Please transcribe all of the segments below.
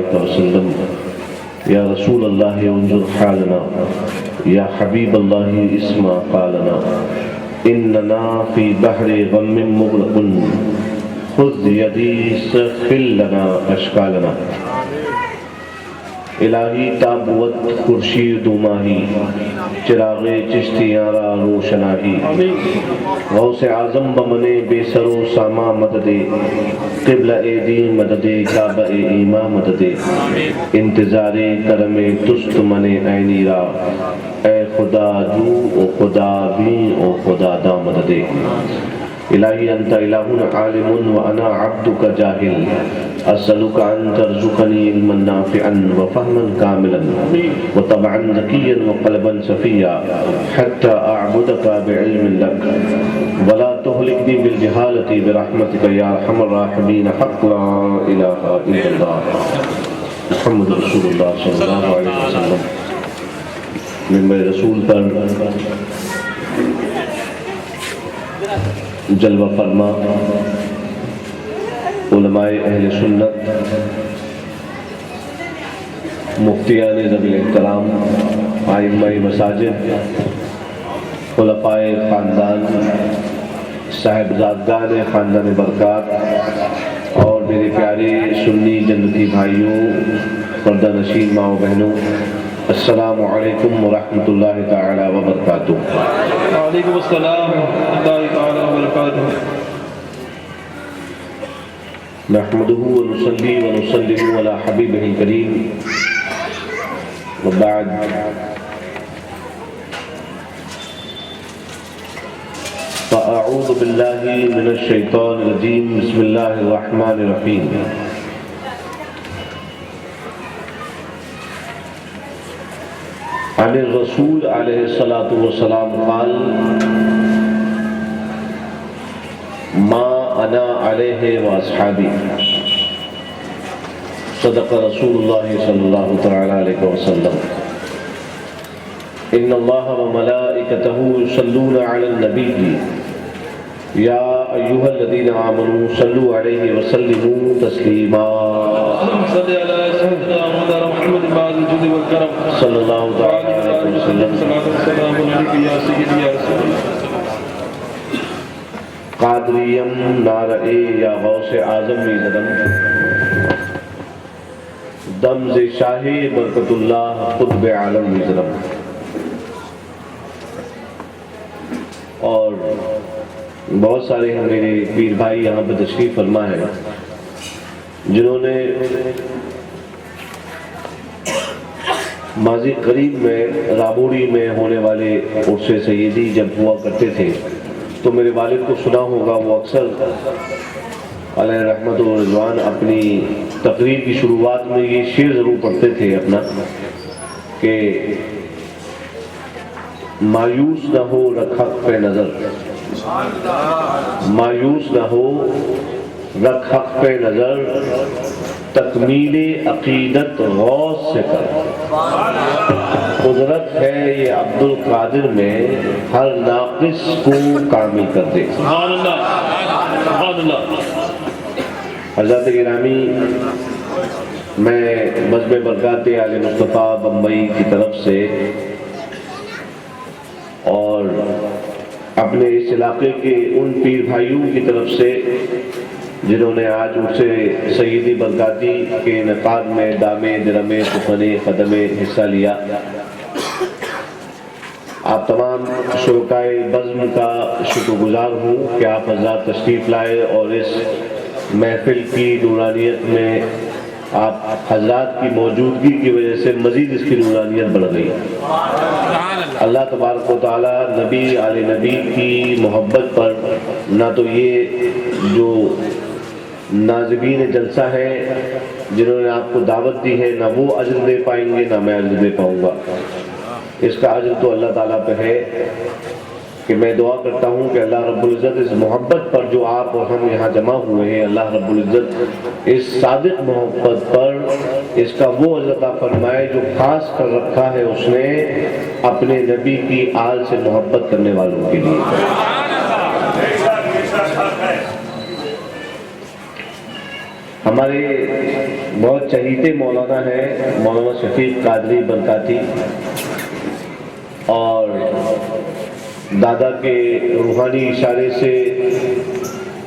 عليك وسلم يا رسول الله انظر حالنا يا حبيب الله اسمع قالنا إننا في بحر غم مغرق خذ يدي سغفر لنا أشكالنا الہی تابوت خورشید و ماہی چراغ چشتیاں را روشناہی غوث اعظم بمنے بے سر و ساما مدد قبلہ دی مدد کعبہ ایما مدد انتظار کرم تست منے عینی را اے خدا جو او خدا بھی او خدا دا مدد الہی انت الہ عالم وانا عبدک جاہل اسألک ان ترزقنی علما نافعا وفهما کاملا وطبعا ذکیا وقلبا صفیا حتى اعبدک بعلم لک ولا تهلكني بالجہالة برحمتک یا ارحم الراحمین حق لا الہ الا اللہ محمد رسول اللہ صلی اللہ علیہ وسلم منبر رسول پر جلوہ فرما علماء اہل سنت، مفتیان ذوی احترام، ائمہ مساجد، خلفاء خاندان، صاحبزادگان خاندان برکات اور میرے پیارے سنی جنتی بھائیوں، پردہ نشین ماں و بہنوں، السلام علیکم ورحمۃ اللہ تعالی وبرکاتہ۔ وعلیکم السلام ورحمۃ اللہ تعالی وبرکاتہ۔ نحمده ونصلي ونسلم على حبيبه الكريم وبعد، فأعوذ بالله من الشيطان الرجيم، بسم الله الرحمن الرحيم۔ عن الرسول عليه الصلاة والسلام قال ما انا علیہ واصحابی، صدق رسول اللہ صلی اللہ تعالی علیہ وسلم۔ ان اللہ وملائکتہ یصلون علی النبی یا ایھا الذین آمنوا صلوا علیہ وسلموا تسلیما۔ صلی علی سیدنا محمد بعد الجود والکرم صلی اللہ تعالی علیہ وسلم۔ السلام علیکم یا سیدی یا رسول اللہ۔ قادریم نارئے یا غوث اعظم میزدم، دمز شاہ برکت اللہ قطب عالم میزدم۔ اور بہت سارے میرے پیر بھائی یہاں پہ تشریف فرما ہے جنہوں نے ماضی قریب میں رابوڑی میں ہونے والے عرس سیدی جب ہوا کرتے تھے تو میرے والد کو سنا ہوگا، وہ اکثر علیہ رحمت و رضوان اپنی تقریر کی شروعات میں یہ شعر ضرور پڑھتے تھے اپنا کہ مایوس نہ ہو رکھ حق پہ نظر، مایوس نہ ہو رکھ حق پہ نظر، تکمیل عقیدت غوث سے کر، قدرت ہے یہ عبد القادر میں ہر ناقص کو کامل کر دے۔ سبحان اللہ، سبحان اللہ۔ حضرت گرامی، میں بزم برکات آل مصطفیٰ بمبئی کی طرف سے اور اپنے اس علاقے کے ان پیر بھائیوں کی طرف سے جنہوں نے آج اسے سیدی برکاتی کے انعقاد میں دامے درمے سخنے قدمے حصہ لیا، آپ تمام شرکائے بزم کا شکر گزار ہوں کہ آپ حضرات تشریف لائے اور اس محفل کی نورانیت میں آپ حضرات کی موجودگی کی وجہ سے مزید اس کی نورانیت بڑھ گئی۔ اللہ تبارک و تعالی نبی آل نبی کی محبت پر نہ تو یہ جو ناظرین جلسہ ہے جنہوں نے آپ کو دعوت دی ہے نہ وہ اجر دے پائیں گے نہ میں اجر دے پاؤں گا، اس کا اجر تو اللہ تعالیٰ پہ ہے کہ میں دعا کرتا ہوں کہ اللہ رب العزت اس محبت پر جو آپ اور ہم یہاں جمع ہوئے ہیں، اللہ رب العزت اس صادق محبت پر اس کا وہ اجر عطا فرمائے جو خاص کر رکھا ہے اس نے اپنے نبی کی آل سے محبت کرنے والوں کے لیے۔ ہمارے بہت چہیتے مولانا ہیں مولانا شفیق قادری برکاتی، اور دادا کے روحانی اشارے سے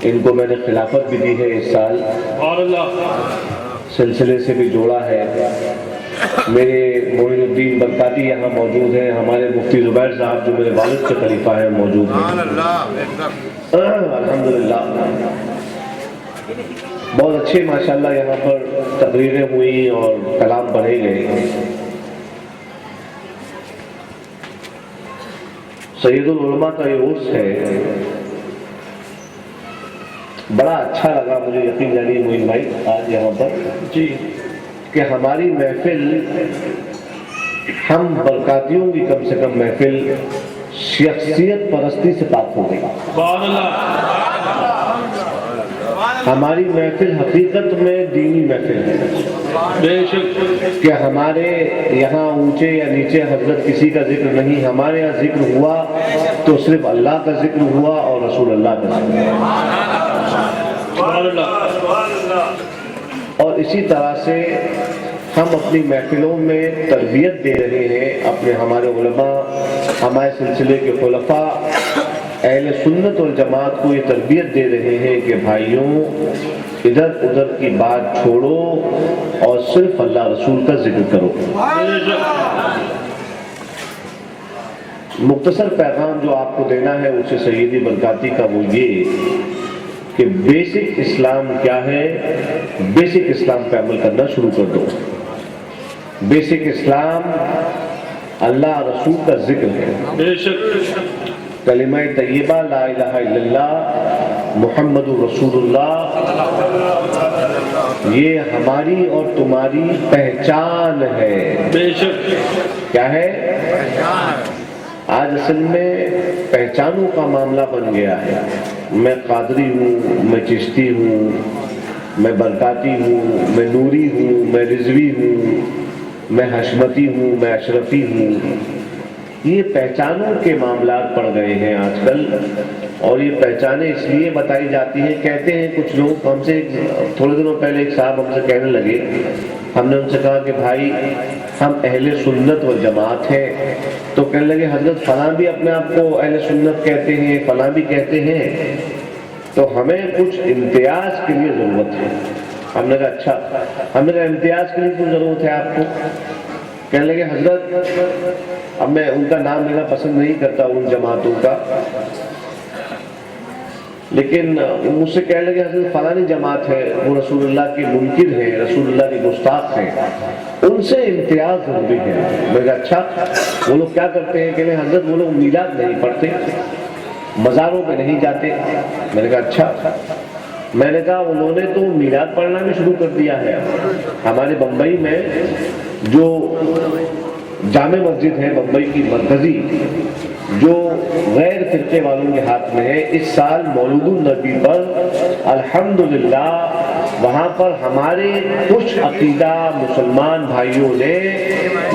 ان کو میں نے خلافت بھی دی ہے اس سال، سبحان اللہ، سلسلے سے بھی جوڑا ہے۔ میرے معین الدین برکاتی یہاں موجود ہیں، ہمارے مفتی زبیر صاحب جو میرے والد کے خلیفہ ہیں موجود ہیں، الحمدللہ۔ بہت اچھے ماشاءاللہ یہاں پر تقریریں ہوئی اور کلام پڑھے گئے۔ سید العلماء کا یہ عرس ہے، بڑا اچھا لگا مجھے، یقین جانیے معین بھائی آج یہاں پر جی کہ ہماری محفل، ہم برکاتیوں کی کم سے کم محفل شخصیت پرستی سے پاک ہو گئی۔ سبحان اللہ، ہماری محفل حقیقت میں دینی محفل ہے بے شک، کہ ہمارے یہاں اونچے یا نیچے حضرت کسی کا ذکر نہیں، ہمارے یہاں ذکر ہوا تو صرف اللہ کا ذکر ہوا اور رسول اللہ کا ذکر ہوا۔ سبحان اللہ، اور اسی طرح سے ہم اپنی محفلوں میں تربیت دے رہے ہیں، اپنے ہمارے علماء، ہمارے سلسلے کے خلفاء اہل سنت والجماعت کو یہ تربیت دے رہے ہیں کہ بھائیوں ادھر ادھر کی بات چھوڑو اور صرف اللہ رسول کا ذکر کرو۔ بے شک، مختصر پیغام جو آپ کو دینا ہے اسے سیدی برکاتی کا وہ یہ کہ بیسک اسلام کیا ہے، بیسک اسلام پہ عمل کرنا شروع کر دو۔ بیسک اسلام اللہ رسول کا ذکر ہے، بے شک، کلمہ طیبہ لا الہ الا اللہ محمد رسول اللہ، یہ ہماری اور تمہاری پہچان ہے۔ بے شک، کیا ہے؟ آج اصل میں پہچانوں کا معاملہ بن گیا ہے۔ میں قادری ہوں، میں چشتی ہوں، میں برکاتی ہوں، میں نوری ہوں، میں رضوی ہوں، میں حشمتی ہوں، میں اشرفی ہوں۔ یہ پہچانوں کے معاملات پڑ گئے ہیں آج کل، اور یہ پہچانیں اس لیے بتائی جاتی ہیں، کہتے ہیں کچھ لوگ ہم سے، تھوڑے دنوں پہلے ایک صاحب ہم سے کہنے لگے، ہم نے ان سے کہا کہ بھائی ہم اہل سنت و جماعت ہیں، تو کہنے لگے حضرت فلاں بھی اپنے آپ کو اہل سنت کہتے ہیں، فلاں بھی کہتے ہیں، تو ہمیں کچھ امتیاز کے لیے ضرورت ہے۔ ہم نے کہا اچھا، ہم نے کہا امتیاز کے لیے کچھ ضرورت ہے آپ کو؟ کہنے لگے حضرت، اب میں ان کا نام لینا پسند نہیں کرتا ان جماعتوں کا، لیکن مجھ سے کہنے لگے حضرت فلانی جماعت ہے، وہ رسول اللہ کے منکر ہیں، رسول اللہ کے گستاخ ہیں، ان سے امتیاز ضروری ہے۔ میں نے کہا اچھا، وہ لوگ کیا کرتے ہیں؟ کہ حضرت وہ لوگ میلاد نہیں پڑھتے، مزاروں پہ نہیں جاتے۔ میں نے کہا اچھا، میں نے کہا انہوں نے تو میلاد پڑھنا بھی شروع کر دیا ہے۔ ہمارے بمبئی میں جو جامع مسجد ہے، بمبئی کی مرکزی، جو غیر فرقے والوں کے ہاتھ میں ہے، اس سال مولود النبی پر الحمدللہ وہاں پر ہمارے کچھ عقیدہ مسلمان بھائیوں نے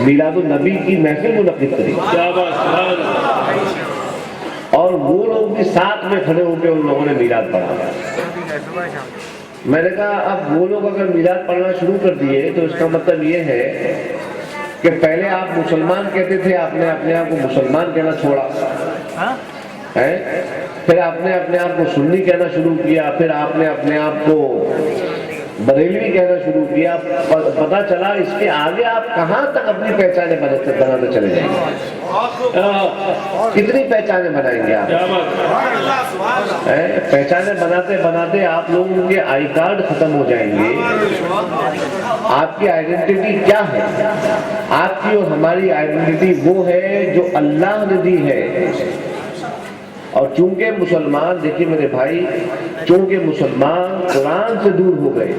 میلاد النبی کی محفل منعقد کری، کیا بات، اور وہ لوگ بھی ساتھ میں کھڑے ہو کے ان لوگوں نے میلاد پڑھا۔ میں نے کہا اب وہ لوگ اگر میلاد پڑھنا شروع کر دیے تو اس کا مطلب یہ ہے کہ پہلے آپ مسلمان کہتے تھے، آپ نے اپنے آپ کو مسلمان کہنا چھوڑا ہے، پھر آپ نے اپنے آپ کو سنی کہنا شروع کیا، پھر آپ نے اپنے آپ کو بریلوی کہنا شروع کیا۔ پتہ چلا اس کے آگے آپ کہاں تک اپنی پہچانیں بناتے چلے جائیں گے، کتنی پہچانیں بنائیں گے آپ؟ کیا بات، پہچانیں بناتے بناتے آپ لوگوں کے آئی کارڈ ختم ہو جائیں گے۔ آپ کی آئیڈینٹی کیا ہے؟ آپ کی اور ہماری آئیڈینٹی وہ ہے جو اللہ نے دی ہے۔ اور چونکہ مسلمان، دیکھیے میرے بھائی، چونکہ مسلمان قرآن سے دور ہو گئے،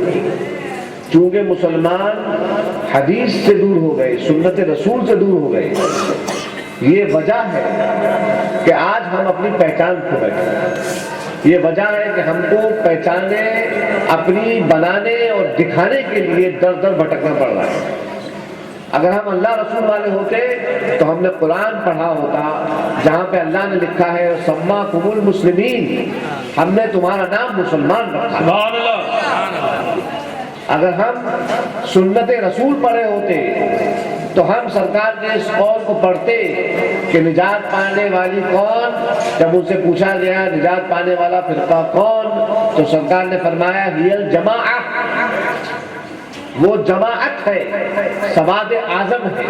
چونکہ مسلمان حدیث سے دور ہو گئے، سنت رسول سے دور ہو گئے، یہ وجہ ہے کہ آج ہم اپنی پہچان کھو بیٹھے۔ یہ وجہ ہے کہ ہم کو پہچانیں اپنی بنانے اور دکھانے کے لیے در در بھٹکنا پڑ رہا ہے۔ اگر ہم اللہ رسول والے ہوتے تو ہم نے قرآن پڑھا ہوتا جہاں پہ اللہ نے لکھا ہے سماکم المسلمین، ہم نے تمہارا نام مسلمان رکھا۔ سبحان اللہ، اگر ہم سنت رسول پڑھے ہوتے تو ہم سرکار کے اس قول کو پڑھتے کہ نجات پانے والی کون، جب ان سے پوچھا گیا نجات پانے والا فرقہ کون، تو سرکار نے فرمایا ہی الجماعہ، وہ جماعت ہے، سواد اعظم ہے۔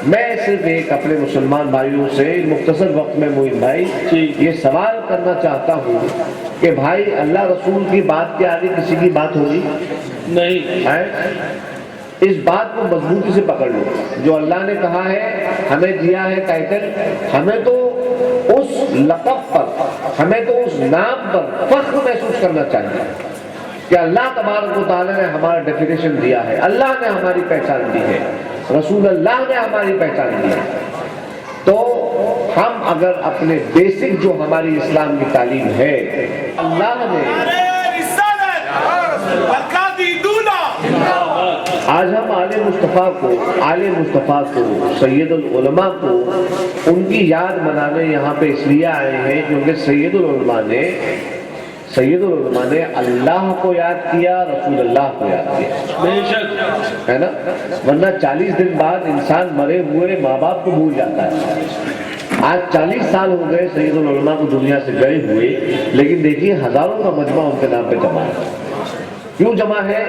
میں صرف ایک اپنے مسلمان بھائیوں سے مختصر وقت میں معین بھائی یہ سوال کرنا چاہتا ہوں کہ بھائی اللہ رسول کی بات کے آگے کسی کی بات ہوگی نہیں ہے؟ اس بات کو مضبوطی سے پکڑ لو، جو اللہ نے کہا ہے ہمیں دیا ہے ٹائٹل، ہمیں تو اس لقب پر، ہمیں تو اس نام پر فخر محسوس کرنا چاہیے کہ اللہ تبارک و تعالیٰ نے ہمارا ڈیفینیشن دیا ہے، اللہ نے ہماری پہچان دی ہے، رسول اللہ نے ہماری پہچان دی ہے۔ تو ہم اگر اپنے بیسک جو ہماری اسلام کی تعلیم ہے، اللہ نے آج ہم آل مصطفیٰ کو سید العلماء کو ان کی یاد منانے یہاں پہ اس لیے آئے ہیں کیونکہ سید العلماء نے اللہ کو یاد کیا، رسول اللہ کو یاد کیا، بے شک ہے نا؟ ورنہ 40 دن بعد انسان مرے ہوئے ماں باپ کو بھول جاتا ہے۔ آج 40 سال ہو گئے سید العلماء کو دنیا سے گئے ہوئے، لیکن دیکھیے ہزاروں کا مجمع ان کے نام پہ جمع ہے۔ کیوں جمع ہے؟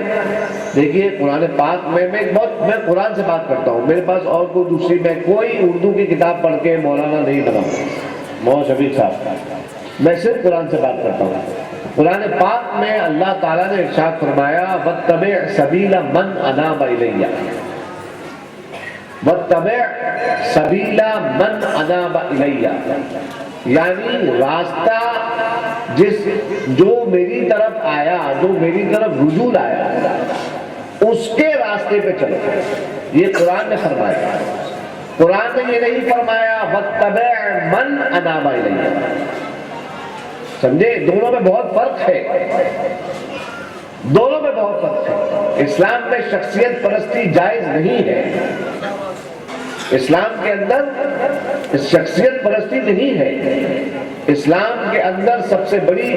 دیکھیے قرآن پاک میں قرآن سے بات کرتا ہوں، میرے پاس اور کوئی دوسری میں کوئی اردو کی کتاب پڑھ کے مولانا نہیں بنا، مولانا شفیق صاحب، میں صرف قرآن سے بات کرتا ہوں۔ قرآن پاک میں اللہ تعالیٰ نے ارشاد فرمایا وَاتَّبِعْ سَبِيلَ مَنْ أَنَابَ إِلَيَّ، وَاتَّبِعْ سَبِيلَ مَنْ أَنَابَ إِلَيَّ، یعنی راستہ جو میری طرف آیا، جو میری طرف رجوع آیا، اس کے راستے پہ چلو، یہ قرآن نے فرمایا۔ قرآن نے یہ نہیں فرمایا وَاتَّبِعْ مَنْ أَنَابَ إِلَيَّ، سمجھے؟ دونوں میں بہت فرق ہے، دونوں میں بہت فرق ہے۔ اسلام میں شخصیت پرستی جائز نہیں ہے، اسلام کے اندر شخصیت پرستی نہیں ہے، اسلام کے اندر سب سے بڑی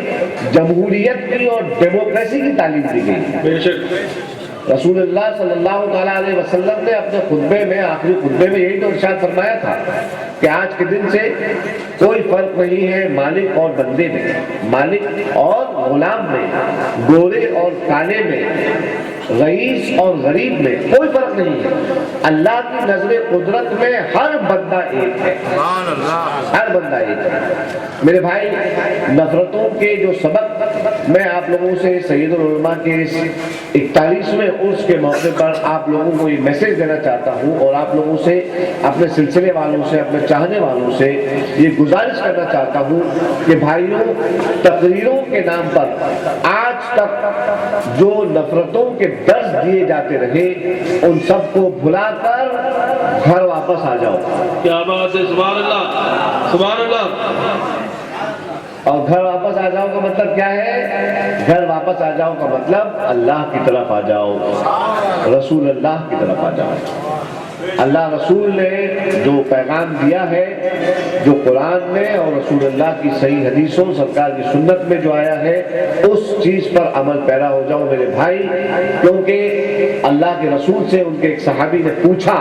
جمہوریت کی اور ڈیموکریسی کی تعلیم دی گئی۔ بے شک رسول اللہ صلی اللہ تعالیٰ علیہ وسلم نے اپنے خطبے میں، آخری خطبے میں یہی تو ارشاد فرمایا تھا کہ آج کے دن سے کوئی فرق نہیں ہے مالک اور بندے میں، مالک اور غلام میں، گورے اور کالے میں، رئیس اور غریب میں کوئی فرق نہیں ہے۔ اللہ کی نظر قدرت میں ہر بندہ ایک ہے، ہر بندہ ایک ہے۔ میرے بھائی، نفرتوں کے جو سبق میں آپ لوگوں سے سید العلماء کے اس 41ویں عرس کے موقع پر آپ لوگوں کو یہ میسج دینا چاہتا ہوں، اور آپ لوگوں سے، اپنے سلسلے والوں سے، اپنے چاہنے والوں سے یہ گزارش کرنا چاہتا ہوں کہ بھائیوں، تقریروں کے نام پر آج تک جو نفرتوں کے درس دیے جاتے رہے ان سب کو بھلا کر گھر واپس آ جاؤ۔ کیا بات ہے، سبحان اللہ سبحان اللہ۔ اور گھر واپس آ جاؤ کا مطلب کیا ہے؟ گھر واپس آ جاؤ کا مطلب اللہ کی طرف آ جاؤ، رسول اللہ کی طرف آ جاؤ۔ اللہ رسول نے جو پیغام دیا ہے، جو قرآن میں اور رسول اللہ کی صحیح حدیثوں، سرکار کی سنت میں جو آیا ہے، اس چیز پر عمل پیرا ہو جاؤ میرے بھائی۔ کیونکہ اللہ کے رسول سے ان کے ایک صحابی نے پوچھا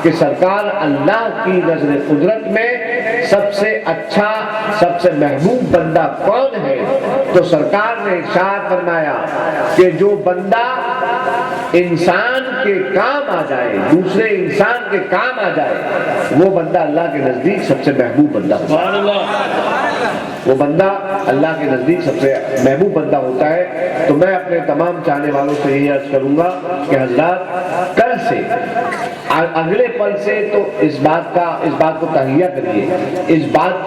کہ سرکار اللہ کی نظر قدرت میں سب سے اچھا، سب سے محبوب بندہ کون ہے؟ تو سرکار نے ارشاد فرمایا کہ جو بندہ انسان کے کام آ جائے، دوسرے انسان کے کام آ جائے، وہ بندہ اللہ کے نزدیک سب سے محبوب بندہ ہوتا ہے، وہ بندہ اللہ کے نزدیک سب سے محبوب بندہ ہوتا ہے۔ تو میں اپنے تمام چاہنے والوں سے یہی عرض کروں گا کہ حضرات کل سے، اگلے پل سے تو اس بات کو تہیہ کریے، اس بات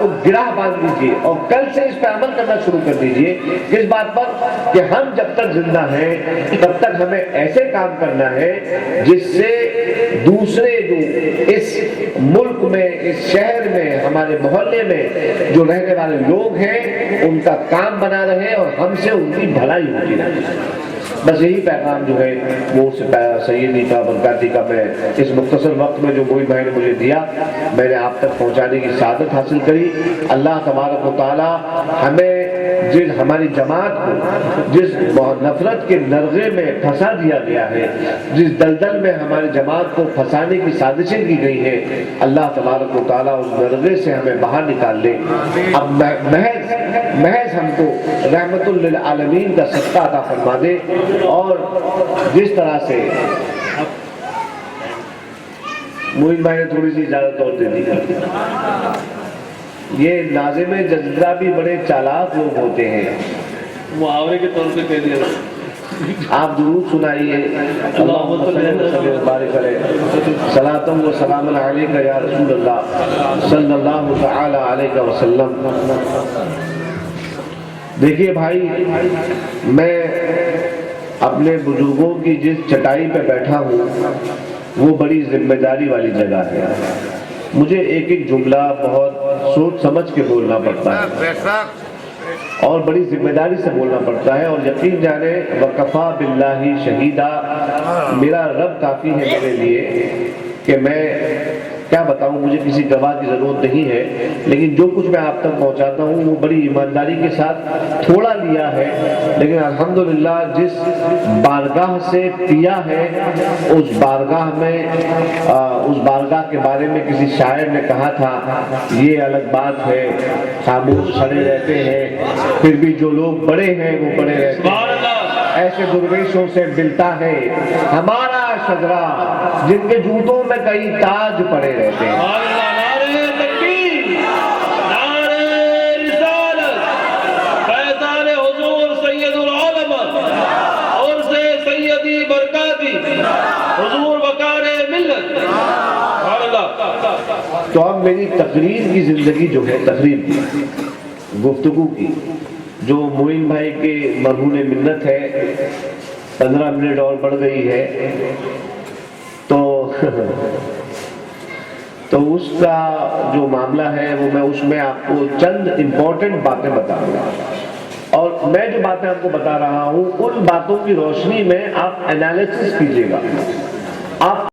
کو گرہ باندھ لیجیے، اور کل سے اس پہ عمل کرنا شروع کر دیجیے، اس بات پر کہ ہم جب تک زندہ ہیں تب تک ہمیں ایسے کام کرنا ہے جس سے دوسرے جو اس ملک میں، اس شہر میں، ہمارے محلے میں جو رہنے والے لوگ ہیں ان کا کام بنا رہے اور ہم سے ان کی بھلائی ہوتی رہے۔ بس یہی پیغام جو ہے وہ سیدی کا، برکاتی کا، میں اس مختصر وقت میں جو معین بھائی نے مجھے دیا، میں نے آپ تک پہنچانے کی سعادت حاصل کری۔ اللہ تبارک و تعالی ہمیں جس ہماری جماعت کو جس نفرت کے نرغے میں پھنسا دیا گیا ہے، جس دلدل میں ہماری جماعت کو پھنسانے کی سازشیں کی گئی ہے، اللہ تبارک و تعالیٰ اس نرغے سے ہمیں باہر نکال لے۔ اب محض ہم کو رحمت للعالمین کا صدقہ عطا فرما دے، اور جس طرح سے معین بھائی نے تھوڑی سی اجازت اور دے دی۔ یہ ناظم جزیرہ بھی بڑے چالاک لوگ ہوتے ہیں، محاورے کے طور پہ کہہ دیا۔ آپ درود سنائیے، اللہم صلی و بارک علیہ، صلاۃ و سلام علیک یا رسول اللہ صلی اللہ تعالی علیہ وسلم۔ دیکھیے بھائی، میں اپنے بزرگوں کی جس چٹائی پہ بیٹھا ہوں وہ بڑی ذمہ داری والی جگہ ہے۔ مجھے ایک ایک جملہ بہت سوچ سمجھ کے بولنا پڑتا ہے اور بڑی ذمہ داری سے بولنا پڑتا ہے، اور یقین جانے وکفا باللہ شہیدہ، میرا رب کافی ہے میرے لیے کہ میں کیا بتاؤں، مجھے کسی گواہ کی ضرورت نہیں ہے، لیکن جو کچھ میں آپ تک پہنچاتا ہوں وہ بڑی ایمانداری کے ساتھ تھوڑا لیا ہے، لیکن الحمدللہ جس بارگاہ سے پیا ہے اس بارگاہ کے بارے میں کسی شاعر نے کہا تھا، یہ الگ بات ہے خاموش کھڑے رہتے ہیں پھر بھی جو لوگ بڑے ہیں وہ بڑے رہتے ہیں، ایسے درویشوں سے ملتا ہے ہمارا شجرہ جن کے جوتوں میں کئی تاج پڑے رہتے ہیں۔ نعرہ تکبیر، نعرہ رسالت، فیضان حضور سید العالم اور سے سیدی برکاتی حضور وقار ملت۔ تو اب میری تقریر کی زندگی جو ہے، تقریر کی گفتگو کی جو معین بھائی کے مرہون منت ہے، 15 منٹ اور بڑھ گئی ہے، تو اس کا جو معاملہ ہے وہ میں اس میں آپ کو چند امپورٹنٹ باتیں بتاؤں گا، اور میں جو باتیں آپ کو بتا رہا ہوں ان باتوں کی روشنی میں آپ انالیسس کیجیے گا۔ آپ